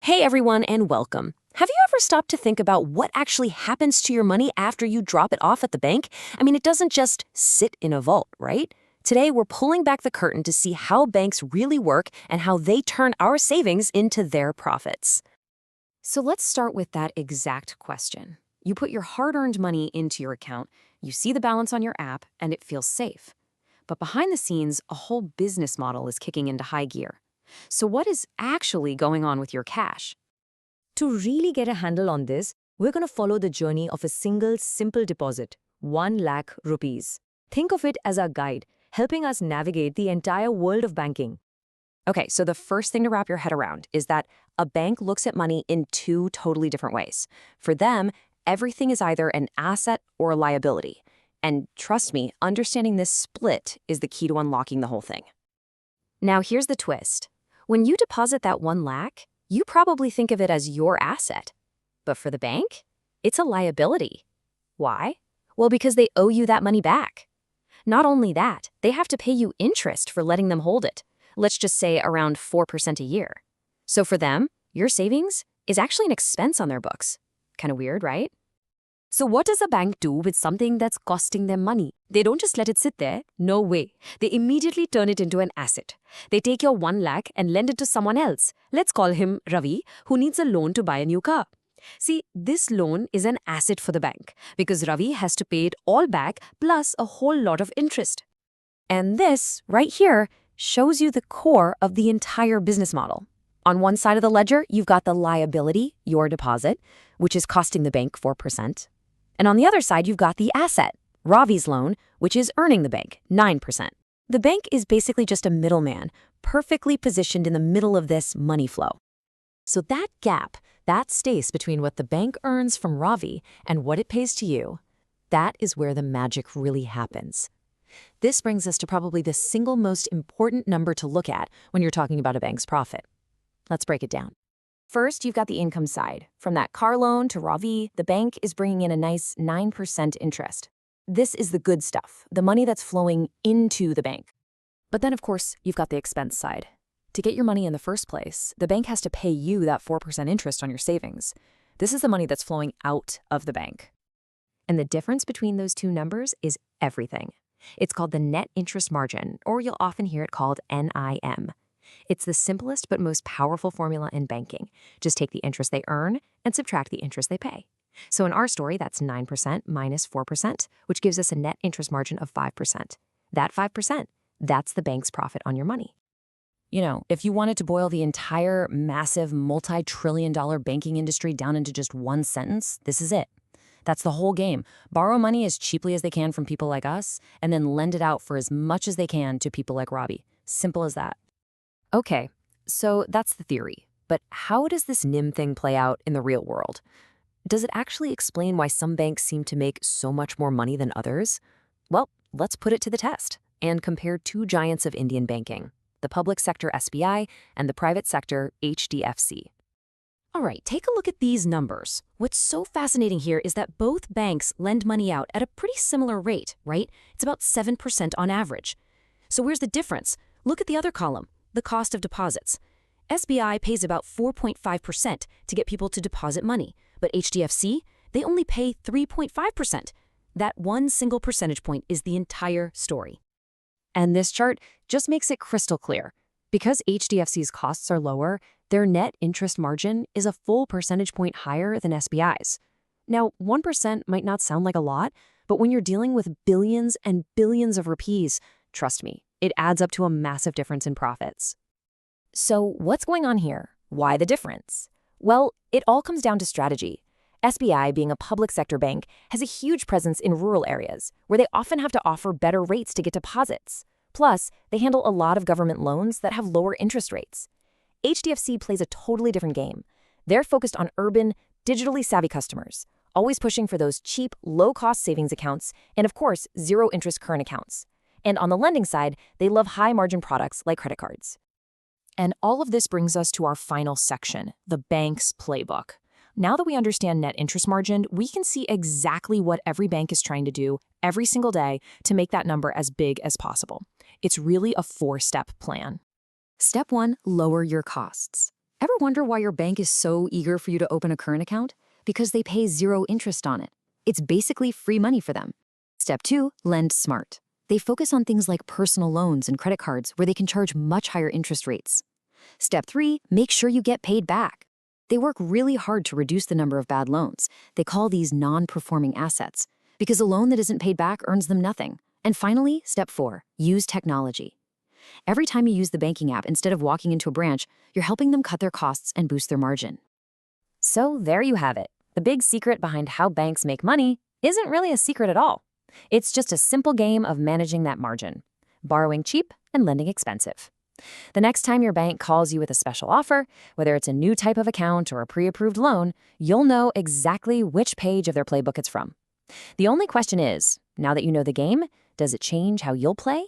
Hey everyone, and welcome. Have you ever stopped to think about what actually happens to your money after you drop it off at the bank? It doesn't just sit in a vault, right? Today, we're pulling back the curtain to see how banks really work and how they turn our savings into their profits. So let's start with that exact question. You put your hard-earned money into your account, you see the balance on your app, and it feels safe. But behind the scenes, a whole business model is kicking into high gear. So what is actually going on with your cash? To really get a handle on this, we're going to follow the journey of a single simple deposit, 1 lakh rupees. Think of it as our guide, helping us navigate the entire world of banking. Okay, so the first thing to wrap your head around is that a bank looks at money in two totally different ways. For them, everything is either an asset or a liability. And trust me, understanding this split is the key to unlocking the whole thing. Now here's the twist. When you deposit that 1 lakh, you probably think of it as your asset. But for the bank, it's a liability. Why? Well, because they owe you that money back. Not only that, they have to pay you interest for letting them hold it. Let's just say around 4% a year. So for them, your savings is actually an expense on their books. Kind of weird, right? So what does a bank do with something that's costing them money? They don't just let it sit there. No way. They immediately turn it into an asset. They take your 1 lakh and lend it to someone else. Let's call him Ravi, who needs a loan to buy a new car. See, this loan is an asset for the bank because Ravi has to pay it all back plus a whole lot of interest. And this, right here, shows you the core of the entire business model. On one side of the ledger, you've got the liability, your deposit, which is costing the bank 4%. And on the other side, you've got the asset, Ravi's loan, which is earning the bank 9%. The bank is basically just a middleman, perfectly positioned in the middle of this money flow. So that gap, that space between what the bank earns from Ravi and what it pays to you, that is where the magic really happens. This brings us to probably the single most important number to look at when you're talking about a bank's profit. Let's break it down. First, you've got the income side. From that car loan to Ravi, the bank is bringing in a nice 9% interest. This is the good stuff, the money that's flowing into the bank. But then, of course, you've got the expense side. To get your money in the first place, the bank has to pay you that 4% interest on your savings. This is the money that's flowing out of the bank. And the difference between those two numbers is everything. It's called the net interest margin, or you'll often hear it called NIM. It's the simplest but most powerful formula in banking. Just take the interest they earn and subtract the interest they pay. So in our story, that's 9% minus 4%, which gives us a net interest margin of 5%. That 5%, that's the bank's profit on your money. You know, if you wanted to boil the entire massive multi-trillion-dollar banking industry down into just one sentence, this is it. That's the whole game. Borrow money as cheaply as they can from people like us, and then lend it out for as much as they can to people like Ravi. Simple as that. Okay, so that's the theory. But how does this NIM thing play out in the real world? Does it actually explain why some banks seem to make so much more money than others? Well, let's put it to the test and compare two giants of Indian banking, the public sector SBI and the private sector HDFC. All right, take a look at these numbers. What's so fascinating here is that both banks lend money out at a pretty similar rate, right? It's about 7% on average. So where's the difference? Look at the other column. The cost of deposits. SBI pays about 4.5% to get people to deposit money, but HDFC, they only pay 3.5%. That one single percentage point is the entire story. And this chart just makes it crystal clear. Because HDFC's costs are lower, their net interest margin is a full percentage point higher than SBI's. Now, 1% might not sound like a lot, but when you're dealing with billions and billions of rupees, trust me, it adds up to a massive difference in profits. So what's going on here? Why the difference? Well, it all comes down to strategy. SBI, being a public sector bank, has a huge presence in rural areas where they often have to offer better rates to get deposits. Plus, they handle a lot of government loans that have lower interest rates. HDFC plays a totally different game. They're focused on urban, digitally savvy customers, always pushing for those cheap, low-cost savings accounts and, of course, zero-interest current accounts. And on the lending side, they love high-margin products like credit cards. And all of this brings us to our final section, the bank's playbook. Now that we understand net interest margin, we can see exactly what every bank is trying to do every single day to make that number as big as possible. It's really a 4-step plan. Step 1, lower your costs. Ever wonder why your bank is so eager for you to open a current account? Because they pay zero interest on it. It's basically free money for them. Step 2, lend smart. They focus on things like personal loans and credit cards where they can charge much higher interest rates. Step 3, make sure you get paid back. They work really hard to reduce the number of bad loans. They call these non-performing assets because a loan that isn't paid back earns them nothing. And finally, step 4, use technology. Every time you use the banking app instead of walking into a branch, you're helping them cut their costs and boost their margin. So there you have it. The big secret behind how banks make money isn't really a secret at all. It's just a simple game of managing that margin, borrowing cheap and lending expensive. The next time your bank calls you with a special offer, whether it's a new type of account or a pre-approved loan, you'll know exactly which page of their playbook it's from. The only question is, now that you know the game, does it change how you'll play?